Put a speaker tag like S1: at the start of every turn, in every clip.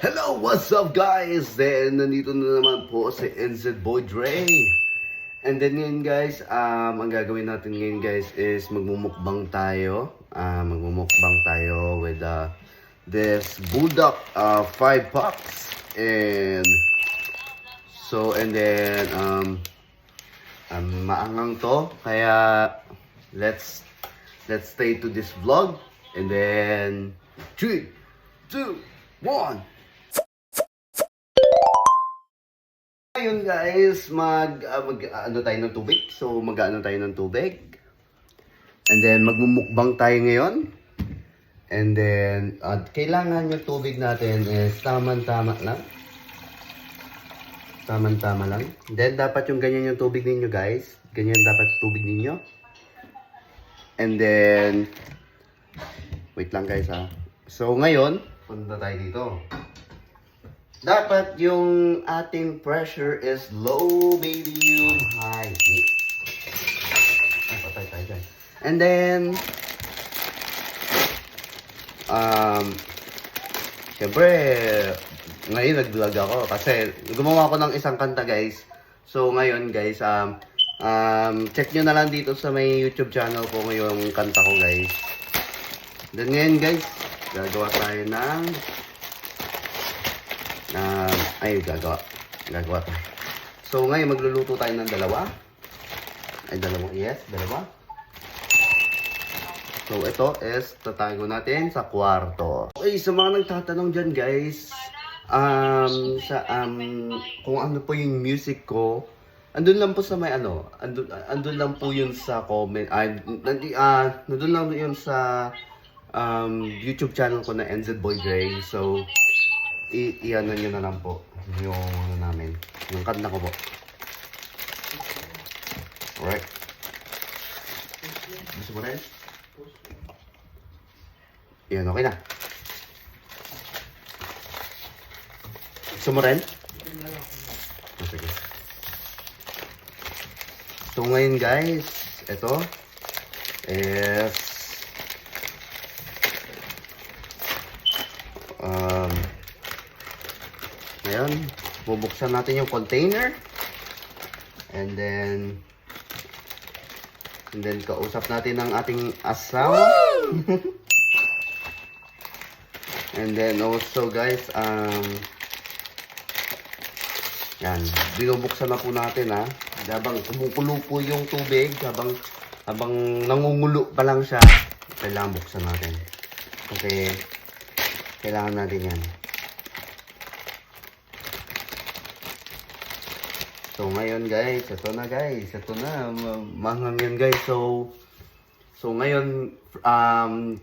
S1: Hello, what's up guys? Then, nandito na naman po si NZ Boy Dre. And then ngayon guys, ang gagawin natin ngayon guys is magmumukbang tayo. Magmumukbang tayo with this Bulldog 5 packs. And then, maangang to. Kaya, let's stay to this vlog. And then, 3, 2, 1. Ngayon guys, ano tayo ng tubig. So mag-ano tayo ng tubig. And then magmumukbang tayo ngayon. And then kailangan yung tubig natin is tama-tama lang. Tama-tama lang. Then dapat yung ganyan yung tubig ninyo guys. Ganyan dapat yung tubig ninyo. And then wait lang guys ha. So ngayon, punta tayo dito. Dapat yung ating pressure is low, medium, high. Patay tayo dyan. And then, syempre, ngayon nag-vlog ako kasi gumawa ko ng isang kanta guys. So ngayon guys, check nyo na lang dito sa may YouTube channel ko ngayong kanta ko guys. Then ngayon guys, gagawa tayo ng gagawa tayo. So ngayon magluluto tayo ng dalawa. Dalawa. So ito is tatago natin sa kwarto. Okay, sa mga nagtatanong dyan guys, kung ano po yung music ko, andun lang po sa may andun lang po yun sa comment, nandun lang yun sa YouTube channel ko na NZ Boy Dre. So i-ano nyo na lang po yung namin, yung kanta ko po. Alright. Gusto mo rin? Yan, okay na. Gusto mo rin? Sige. So ngayon guys, ito is ngayon, bubuksan natin yung container. And then kausap natin ang ating asawa. And then also guys, yan, binubuksan na po natin ha. Habang kumukulo po yung tubig, habang nangungulo pa lang siya, kailangan buksan natin. Kasi kailangan natin yan. So ngayon guys, ito na, manghang yan guys. So ngayon,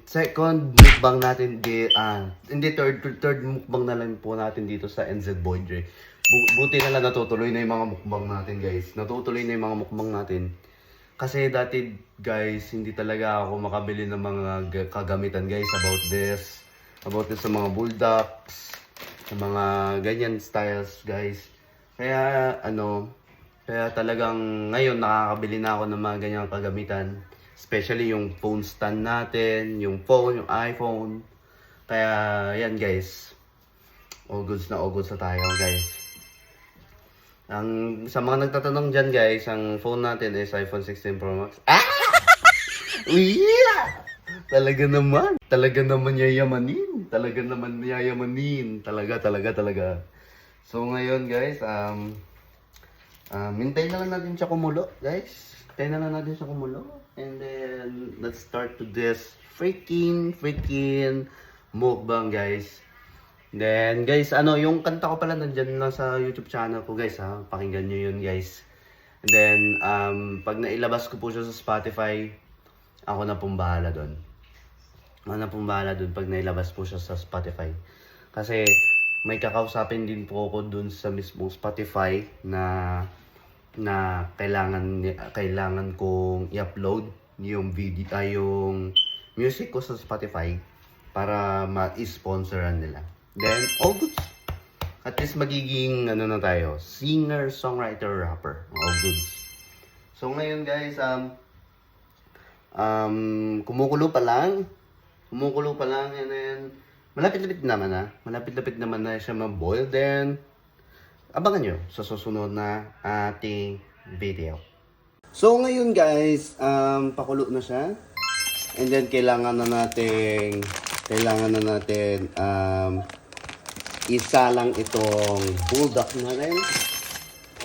S1: second mukbang natin, third mukbang na lang po natin dito sa NZ Boy Dre. Buti na lang natutuloy na yung mga mukbang natin guys. Natutuloy na yung mga mukbang natin. Kasi dati guys, hindi talaga ako makabili ng mga kagamitan guys about this sa mga bulldogs, sa mga ganyan styles guys. Kaya talagang ngayon nakakabili na ako ng mga ganyang kagamitan. Especially yung phone stand natin, yung iPhone. Kaya yan guys. All goods na tayo guys. Sa mga nagtatanong dyan guys, ang phone natin is iPhone 16 Pro Max. Yeah! Talaga naman yayamanin. Talaga. So ngayon guys, hintayin na lang natin siya kumulo, guys. And then let's start to this freaking mukbang, guys. Then guys, yung kanta ko pala nandyan lang sa YouTube channel ko, guys, ha. Pakinggan nyo yun, guys. And then pag nailabas ko po siya sa Spotify, ako na pong bahala doon. Pag nailabas po siya sa Spotify. Kasi may kakausapin din po ako dun sa mismong Spotify na kailangan kong i-upload yung video, yung music ko sa Spotify para ma-sponsoran nila. Then, all good. At least magiging na tayo, singer, songwriter, rapper. All good. So ngayon guys, kumukulo pa lang and then malapit-lapit naman na. Malapit-lapit naman na siya ma-boil. Then, abangan nyo sa susunod na ating video. So, ngayon guys, pakulo na siya. And then, kailangan na natin isa lang itong bulldog natin.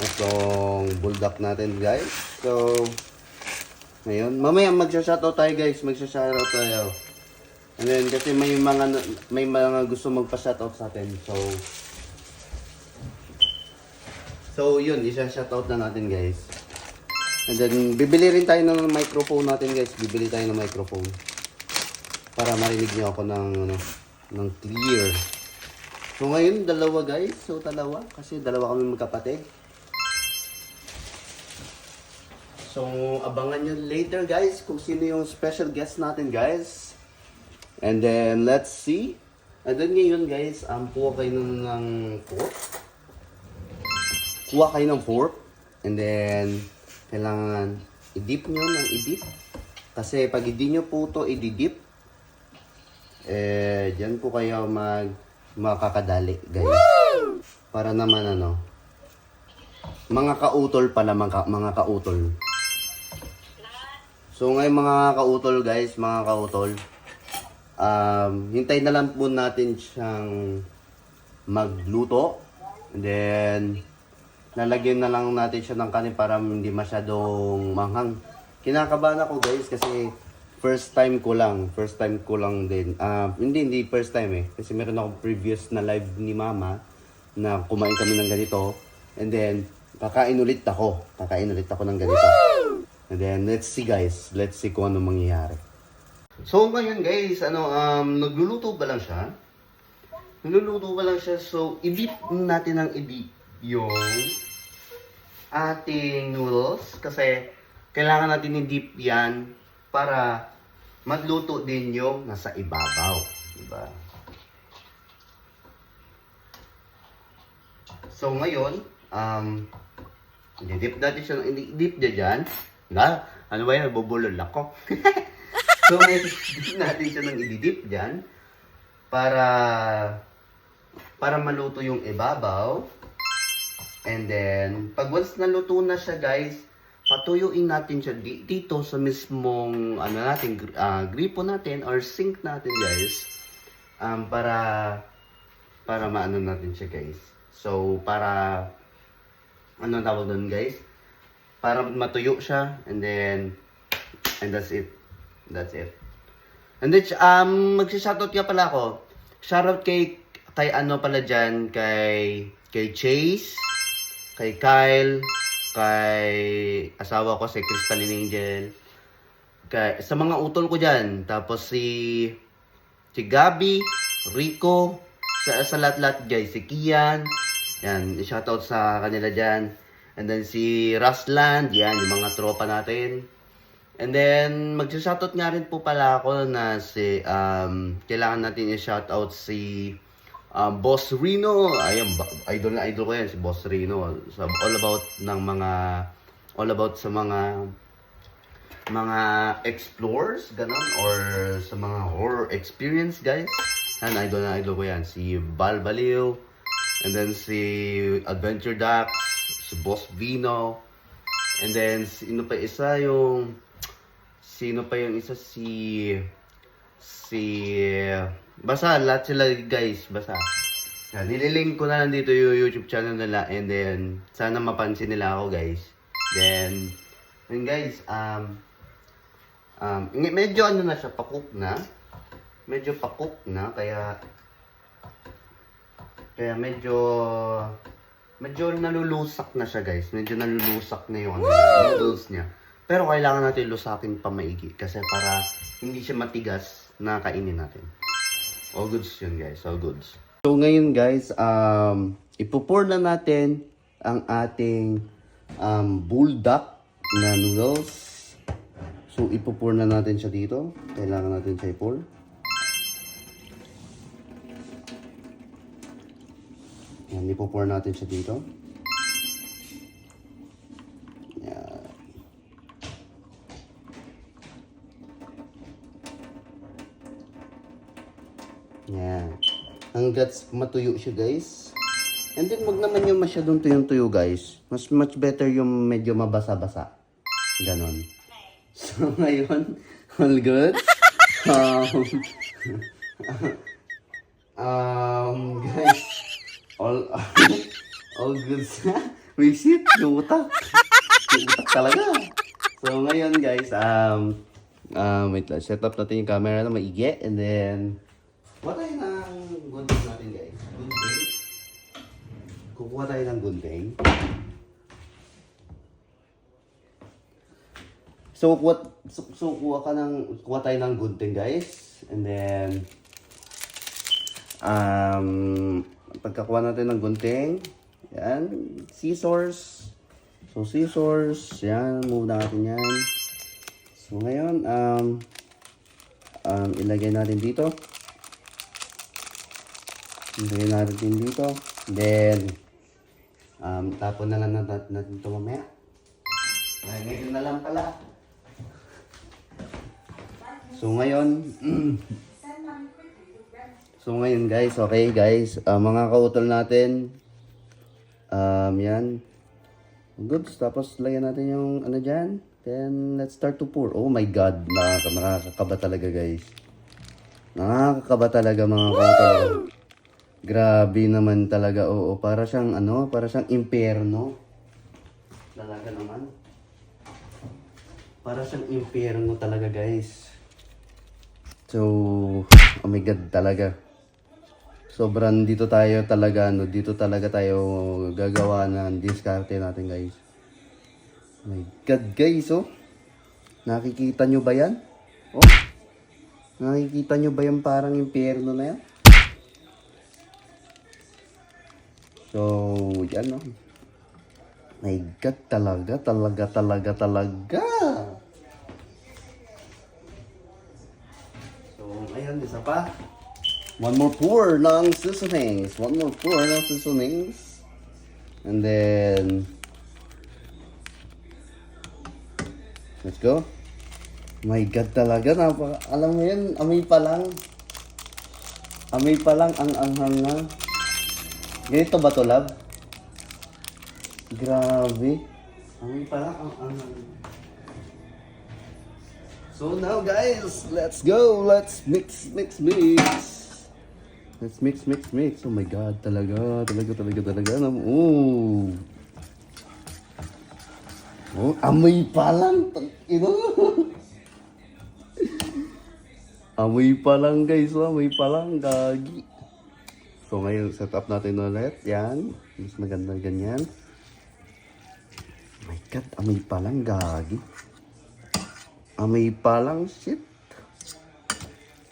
S1: Itong bulldog natin guys. So, ngayon, mamaya magsha-shoutout tayo guys. Magsha-shoutout tayo. And then, kasi may mga gusto magpa-shoutout sa atin. So yun, isa-shoutout na natin guys. And then, bibili rin tayo ng microphone natin guys. Bibili tayo ng microphone. Para marinig niyo ako ng clear. So ngayon, dalawa guys. So dalawa. Kasi dalawa kami magkapatid. So, abangan nyo later guys kung sino yung special guest natin guys. And then, let's see. And then ngayon guys, kuha kayo ng fork. Kuha kayo ng fork. And then, kailangan i-dip nyo ng i-dip. Kasi pag hindi nyo po ito i-dip, dyan po kayo makakadali guys. Woo! Para naman mga kautol pala, mga kautol. So ngayon mga kautol guys, hintay na lang po natin siyang magluto. And then, lalagyan na lang natin siya ng kanin para hindi masyadong manghang. Kinakabahan ako guys kasi first time ko lang din. Hindi first time eh. Kasi meron akong previous na live ni mama na kumain kami ng ganito. And then, kakain ulit ako ng ganito. Woo! And then, let's see guys. Let's see kung ano mangyayari. So, ngayon guys, nagluluto pa lang siya. So, i-dip natin ng i-dip yung ating noodles. Kasi, kailangan natin i-dip yan para magluto din yung nasa ibabaw. Diba? So, ngayon, i-dip natin siya. I-dip niya dyan. Ano ba yan? Nabubulol ako. So, i-dip natin siya ng i-dip dyan para maluto yung ibabaw. And then, pag once naluto na siya guys, patuyuin natin siya dito sa mismong gripo natin or sink natin guys. Para maano natin siya guys. So, para tawag doon guys? Para matuyo siya, and that's it. And then, magsi-shoutout nga pala ako. Shoutout kay pala dyan, kay Chase, kay Kyle, kay asawa ko, si Crystalline Angel, sa mga utol ko dyan. Tapos si Gabi, Rico, sa lahat-lahat guys, si Kian, yan, shoutout sa kanila dyan. And then si Rusland, yan, yung mga tropa natin. And then, mag-shoutout nga rin po pala ako na kailangan natin i-shoutout si Boss Rino. Ayan, idol ko yan, si Boss Rino. So, all about sa mga explorers, ganon, or sa mga horror experience, guys. Yan, idol ko yan. Si Bal Baliw, and then si Adventure Dax, si Boss Vino, and then sino pa yung isa basta lahat sila guys, basta yan, nililink ko na lang dito yung YouTube channel nila, and then sana mapansin nila ako guys. Then guys, medyo na siya, pakuk na, kaya medyo nalulusak na siya guys. Medyo nalulusak na yung noodles niya. Pero kailangan natin lusakin pa maigi kasi para hindi siya matigas na kainin natin. All goods yun guys, all goods. So ngayon guys, ipo-pour na natin ang ating bulldog na noodles. So ipo-pour na natin siya dito. Kailangan natin siya i-pour. Yan, ipo-pour natin siya dito. Yan. Yan. gets matuyo siya guys. And then wag naman yung masyadong tuyong-tuyo guys. Much better yung medyo mabasa-basa. Ganon. So ngayon, all good. Guys, all good sa visit, yung utak. Yung utak talaga. So ngayon guys, wait lang, set up natin yung camera na maigi. And then, kuha tayo ng gunting natin guys. Gunting. Kukuha tayo ng gunting. So kuha tayo ng gunting guys. And then, pagkakuha natin ng gunting, yan, scissors. So scissors, yan, move natin yan. So ngayon, ilagay natin dito. Ilagay natin dito. Then, tapon na lang natin ito mamaya. Ay, ngayon na lang pala. So ngayon guys, okay guys, mga kautol natin, yan, good, tapos lagyan natin yung ano dyan, then let's start to pour. Oh my god, nakakakaba talaga guys, nakakakaba talaga mga kautol. Grabe naman talaga, oo, para siyang ano, para siyang impyerno, talaga naman, para siyang impyerno talaga guys. So, oh my god talaga. Sobrang dito tayo talaga, dito talaga tayo gagawa ng diskarte natin guys. Oh my god guys, oh. Nakikita nyo ba yan? Oh. Nakikita nyo ba yan parang impyerno na yan? So, yan oh. My god talaga. So, ngayon, isa pa. One more pour ng seasonings. And then, let's go. My God talaga. Alam mo yan, amoy pa lang ang anghang na. Ganito ba to, love? Grabe. Amoy pa lang ang anghang. So now guys, let's go. Let's mix. Let's mix. Oh my god, talaga. Oh, amoy pa lang. Amoy pa lang guys, amoy pa lang, gagi. So ngayon, set up natin ulit. Yan, mas maganda ganyan. Oh my god, amoy pa lang, gagi. Amoy pa lang, shit.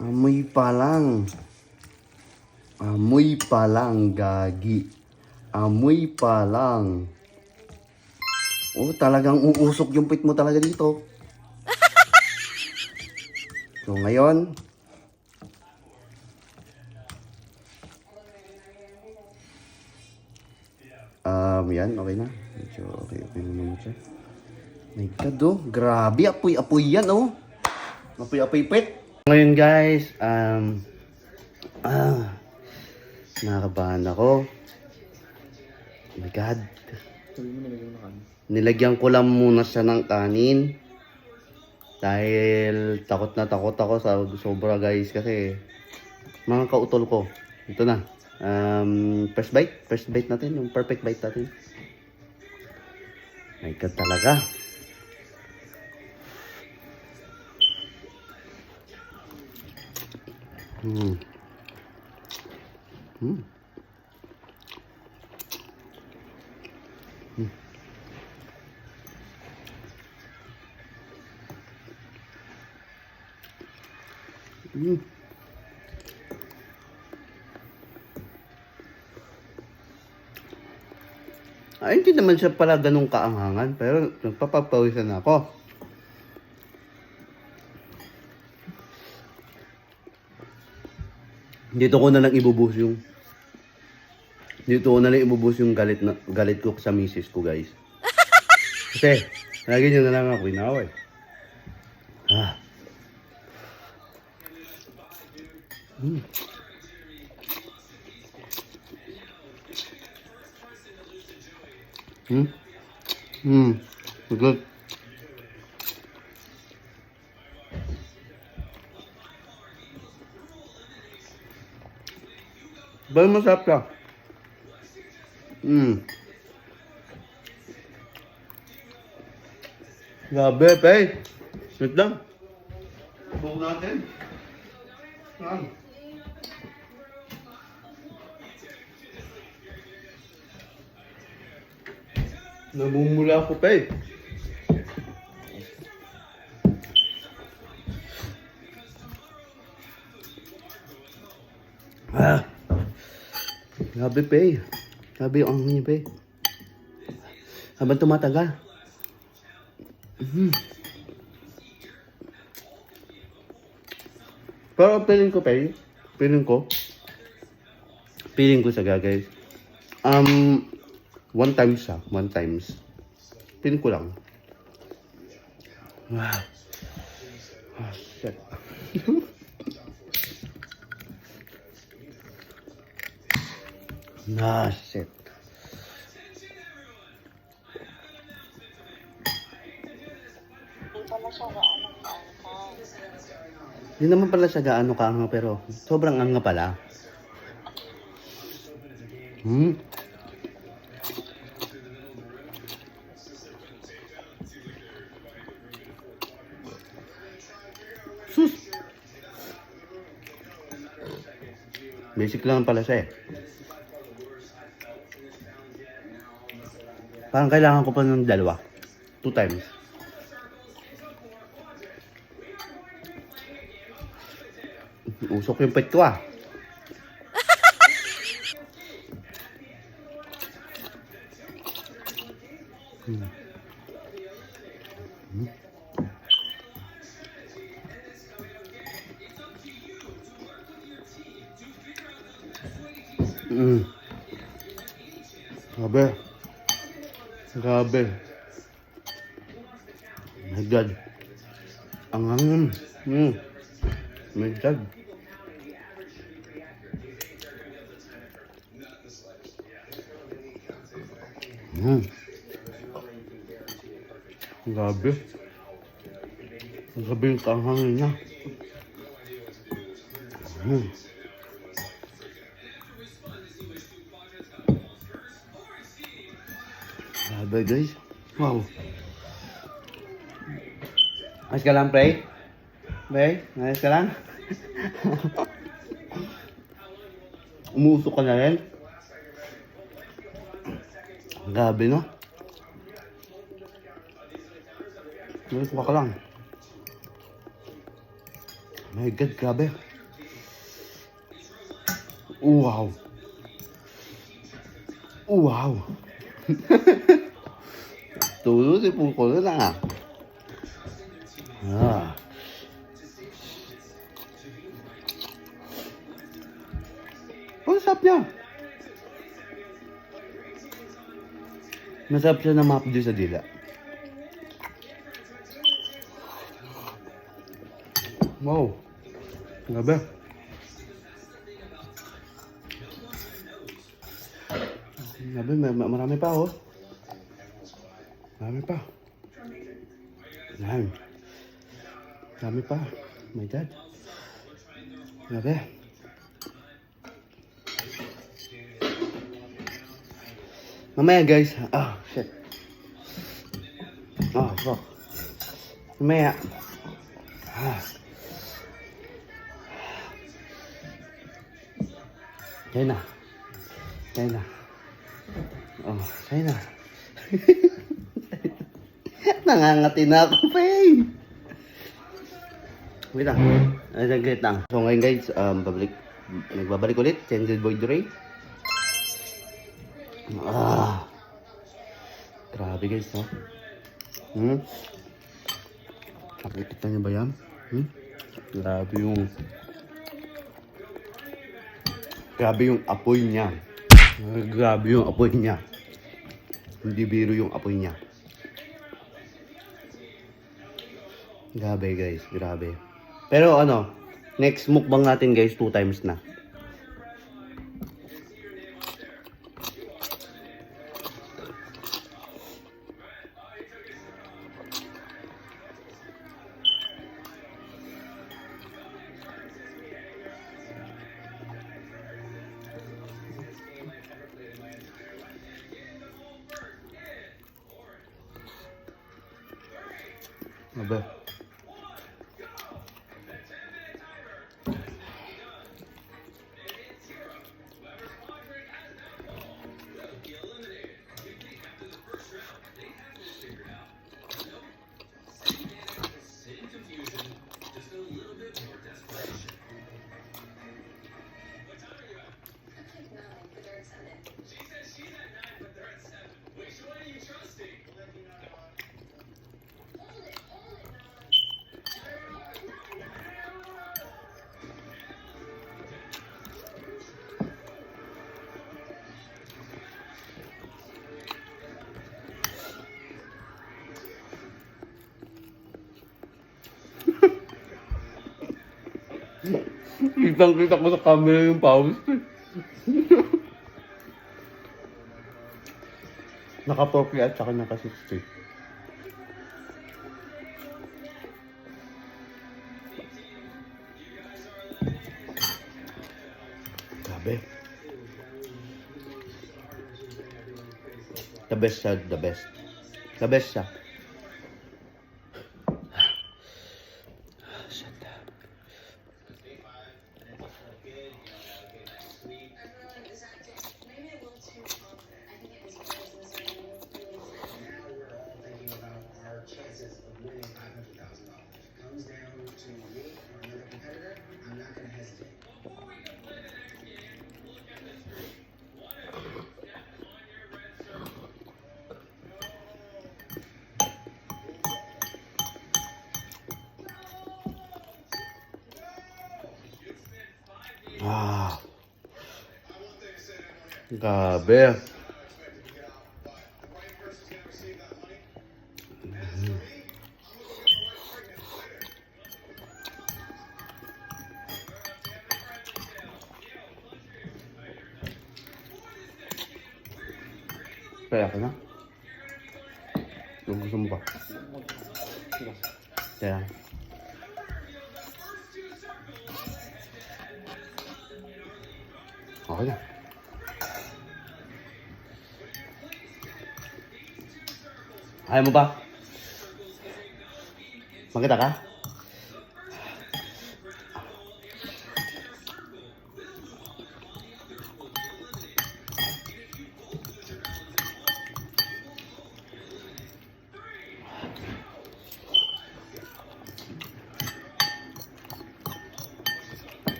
S1: Amoy pa lang, gagi. Amoy pa lang. Oh, talagang uusok yung pit mo talaga dito. So, ngayon. Yan, okay na. Medyo okay na naman siya. My God, oh. Grabe, apoy-apoy yan, oh. Apoy-apoy pit. Ngayon, guys, nakakabahan ako. Oh my God. Nilagyan ko lang muna siya ng kanin. Dahil takot na takot ako sa sobra guys. Kasi mga kautol ko. Ito na. First bite natin. Yung perfect bite natin. My God talaga. Ay, hindi naman siya pala ganun kaanghangan, pero nagpapapawisan ako. Dito ko na lang ibubuhos yung galit ko sa misis ko, guys. Kasi, lagi niyo na lang ako inaway. Good. Ba't masarap ka? Grabe, pe. Wait lang. Buhok natin. Yan. Namumula ako, pe. Grabe, pe. Grabe yung angin niya, pe. Habang tumatagal. Pero feeling ko, pe. Feeling ko siya, guys. One time siya. One times. Feeling ko lang. Wow. Ah, shit. Ah, shit. Hindi naman pala siya gaano kaanga, pero sobrang anga pala. Sus! Basic lang pala siya eh. Parang kailangan ko pa ng 2 times. Usok yung pet ko ah. Grabe. Grabe. My God. Ang hangin. My God. Grabe. Grabe yung kahangin niya. Grabe guys. Wow. Ayos ka lang, pre? Pre? Ayos ka lang? Umuusok ka na rin? Grabe, no? Umuusok ka lang. My God, grabe. Wow. Wow. Tulo si Pungko na ah. Ang sarap niya. Masarap siya na mapdi sa dila. Wow. Grabe. Grabe, marami pa oh. Marami pa. Yan. Marami pa. My God. Grabe. Mamaya guys. Ah, shit. Oh, fuck. Mamaya. Kaya na. Kaya na. Oh, kaya na. Nangangati na ako, Faye. Wait lang. Wait lang. So ngayon guys, nagbabalik ulit. Changed Boy Dre. Grabe guys, no? Nakikita niyo ba yan? Grabe yung apoy niya. Grabe yung apoy niya. Hindi biro yung apoy niya. Grabe guys, grabe. Pero ano, next mukbang natin guys, 2 times na. Abe. Kitang-kita ko sa camera yung pawis. Naka-40 at saka naka-60. Grabe. The best siya, the best. The best siya. Ah. Grabe. Kaya ka na? Yung gusto mo ba? Kaya. Okay na. Ayaw mo ba? Maganda ka?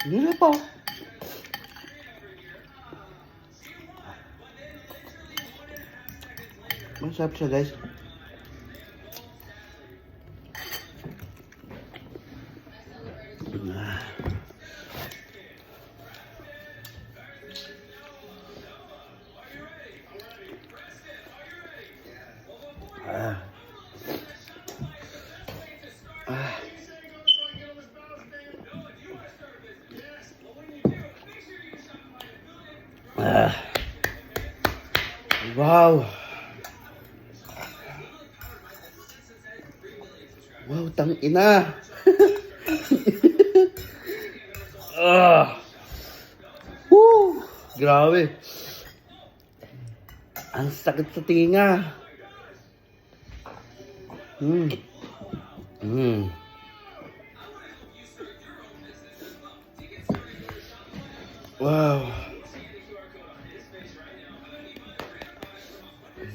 S1: Hindi na po. Masarap siya, guys. Wow. Wow, tang ina. Woo! Grabe. Ang sakit sa tinga. Wow.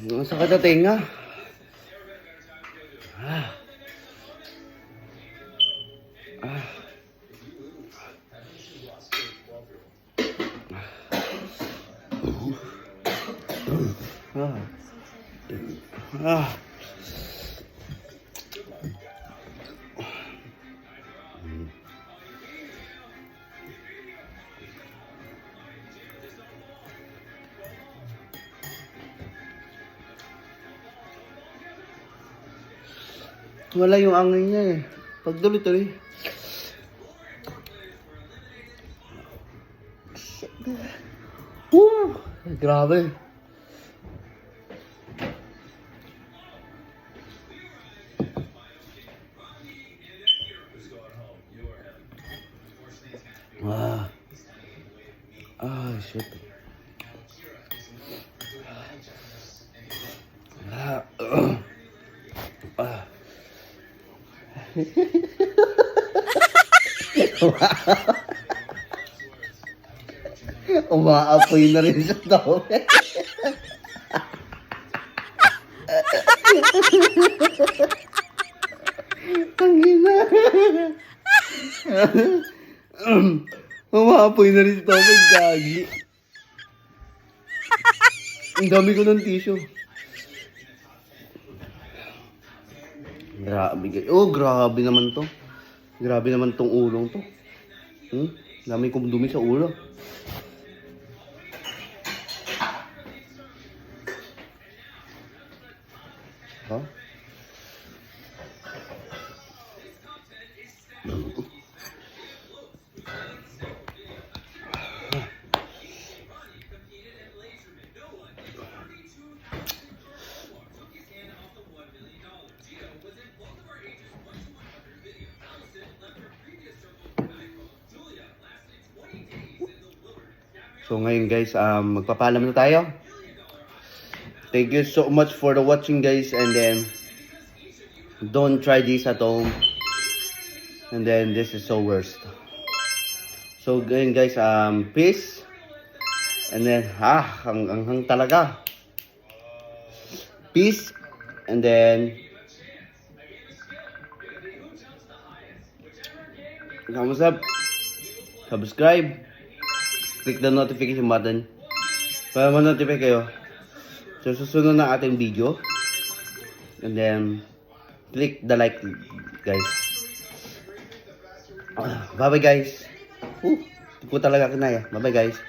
S1: Ang sakit sa tinga. Wala yung angin niya eh. Pag tuloy-tuloy. Grabe. shit. Ah, ah. Umaapoy na rin sa towel. Tangina. Umaapoy na rin sa towel, gagi. Ang dami ko ng tissue. Grabe. Oh, grabe naman to. Grabe naman tong ulong to. Dami kong dumi sa ulo. Ha? So ngayon guys, magpapaalam na tayo. Thank you so much for the watching guys, and then don't try this at home. And then this is so worst. So ngayon guys, peace. And then ang talaga. Peace. And then thumbs up, subscribe, click the notification button para ma-notify kayo sa susunod na ating video. And then click the like guys. Bye bye guys. Hindi ko talaga kinaya. Bye bye guys.